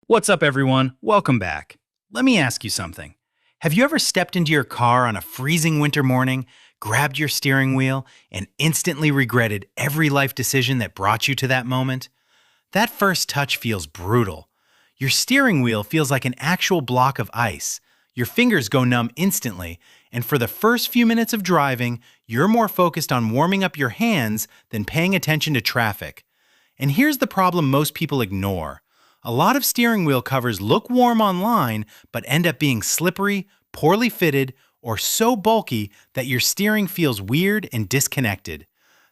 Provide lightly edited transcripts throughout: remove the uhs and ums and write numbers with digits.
What's up, everyone? Welcome back. Let me ask you something. Have you ever stepped into your car on a freezing winter morning, grabbed your steering wheel, and instantly regretted every life decision that brought you to that moment? That first touch feels brutal. Your steering wheel feels like an actual block of ice. Your fingers go numb instantly, and for the first few minutes of driving, you're more focused on warming up your hands than paying attention to traffic. And here's the problem most people ignore. A lot of steering wheel covers look warm online, but end up being slippery, poorly fitted, or so bulky that your steering feels weird and disconnected.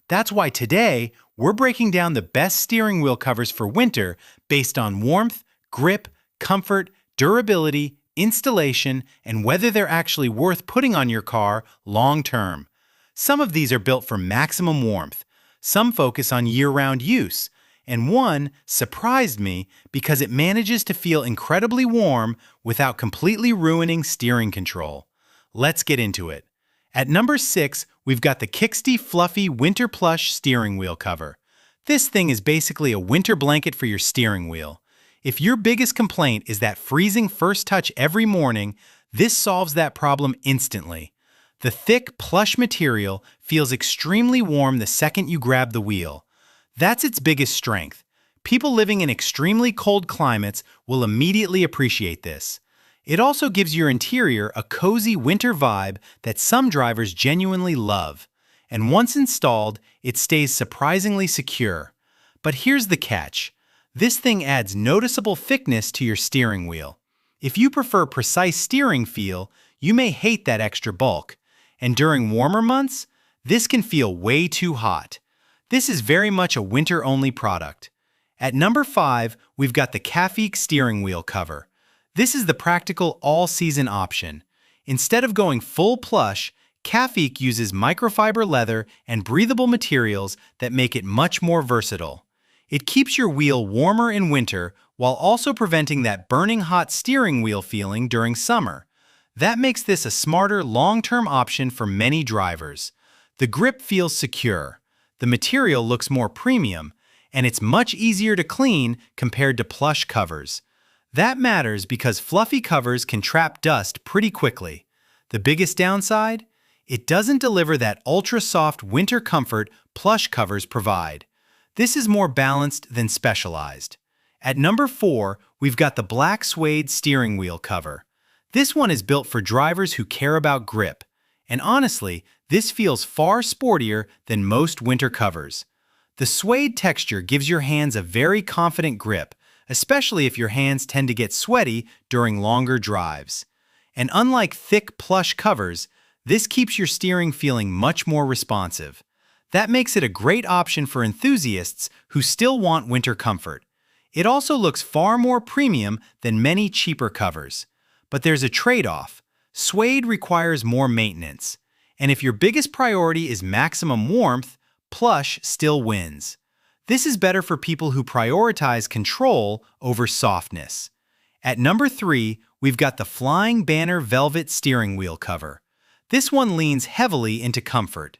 That's why today, we're breaking down the best steering wheel covers for winter based on warmth, grip, comfort, durability, installation, and whether they're actually worth putting on your car long term. Some of these are built for maximum warmth. Some focus on year-round use. And one surprised me because it manages to feel incredibly warm without completely ruining steering control. Let's get into it. At number 6, we've got the Cxtiy Fluffy Winter Plush Steering Wheel Cover. This thing is basically a winter blanket for your steering wheel. If your biggest complaint is that freezing first touch every morning, this solves that problem instantly. The thick, plush material feels extremely warm the second you grab the wheel. That's its biggest strength. People living in extremely cold climates will immediately appreciate this. It also gives your interior a cozy winter vibe that some drivers genuinely love. And once installed, it stays surprisingly secure. But here's the catch. This thing adds noticeable thickness to your steering wheel. If you prefer precise steering feel, you may hate that extra bulk. And during warmer months, this can feel way too hot. This is very much a winter-only product. At number 5, we've got the KAFEEK steering wheel cover. This is the practical all-season option. Instead of going full plush, KAFEEK uses microfiber leather and breathable materials that make it much more versatile. It keeps your wheel warmer in winter while also preventing that burning hot steering wheel feeling during summer. That makes this a smarter long-term option for many drivers. The grip feels secure. The material looks more premium, and it's much easier to clean compared to plush covers. That matters because fluffy covers can trap dust pretty quickly. The biggest downside? It doesn't deliver that ultra-soft winter comfort plush covers provide. This is more balanced than specialized. At number 4, we've got the black suede steering wheel cover. This one is built for drivers who care about grip. And honestly, this feels far sportier than most winter covers. The suede texture gives your hands a very confident grip, especially if your hands tend to get sweaty during longer drives. And unlike thick plush covers, this keeps your steering feeling much more responsive. That makes it a great option for enthusiasts who still want winter comfort. It also looks far more premium than many cheaper covers. But there's a trade-off. Suede requires more maintenance. And if your biggest priority is maximum warmth, plush still wins. This is better for people who prioritize control over softness. At number 3, we've got the Flying Banner Velvet Steering Wheel Cover. This one leans heavily into comfort.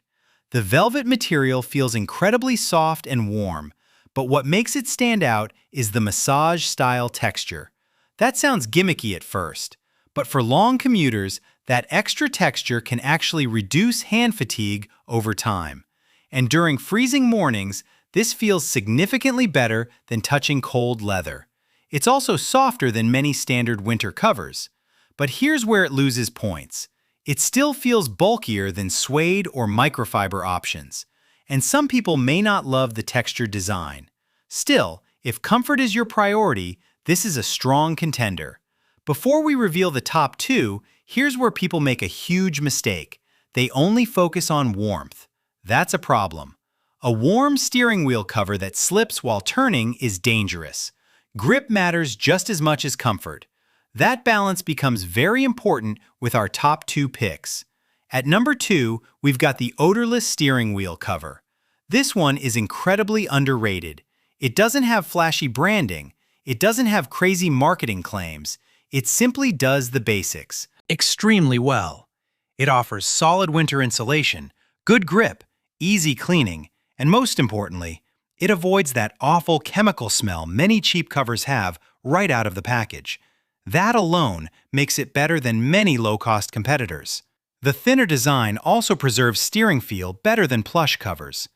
The velvet material feels incredibly soft and warm, but what makes it stand out is the massage-style texture. That sounds gimmicky at first, but for long commuters, that extra texture can actually reduce hand fatigue over time. And during freezing mornings, this feels significantly better than touching cold leather. It's also softer than many standard winter covers. But here's where it loses points. It still feels bulkier than suede or microfiber options. And some people may not love the texture design. Still, if comfort is your priority, this is a strong contender. Before we reveal the top 2, here's where people make a huge mistake. They only focus on warmth. That's a problem. A warm steering wheel cover that slips while turning is dangerous. Grip matters just as much as comfort. That balance becomes very important with our top 2 picks. At number 2, we've got the Odorless steering wheel cover. This one is incredibly underrated. It doesn't have flashy branding. It doesn't have crazy marketing claims. It simply does the basics extremely well. It offers solid winter insulation, good grip, easy cleaning, and most importantly, It avoids that awful chemical smell many cheap covers have right out of the package. That alone makes it better than many low-cost competitors. The thinner design also preserves steering feel better than Plush covers.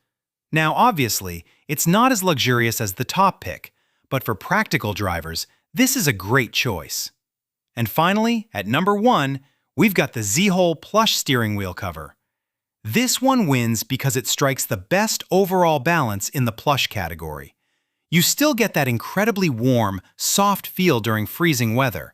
Now, obviously, it's not as luxurious as the top pick, but for practical drivers, this is a great choice. And finally, at number 1, we've got the ZHOL Plush steering wheel cover. This one wins because it strikes the best overall balance in the plush category. You still get that incredibly warm, soft feel during freezing weather.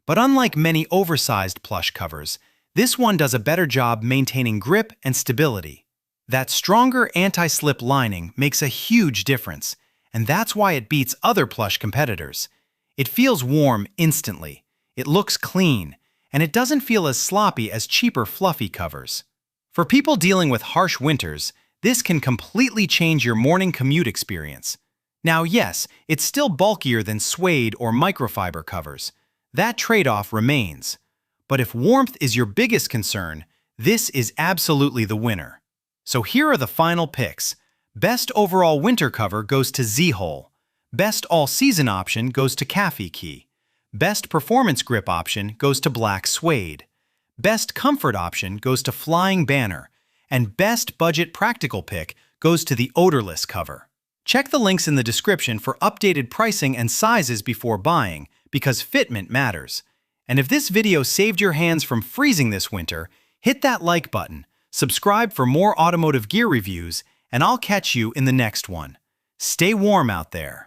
But unlike many oversized plush covers, this one does a better job maintaining grip and stability. That stronger anti-slip lining makes a huge difference, and that's why it beats other plush competitors. It feels warm instantly, it looks clean, and it doesn't feel as sloppy as cheaper fluffy covers. For people dealing with harsh winters, this can completely change your morning commute experience. Now, yes, it's still bulkier than suede or microfiber covers. That trade-off remains. But if warmth is your biggest concern, this is absolutely the winner. So here are the final picks. Best overall winter cover goes to ZHOL. Best all-season option goes to KAFEEK. Best performance grip option goes to black suede. Best comfort option goes to Flying Banner. And best budget practical pick goes to the Odorless cover. Check the links in the description for updated pricing and sizes before buying, because fitment matters. And if this video saved your hands from freezing this winter, hit that like button, subscribe for more automotive gear reviews, and I'll catch you in the next one. Stay warm out there.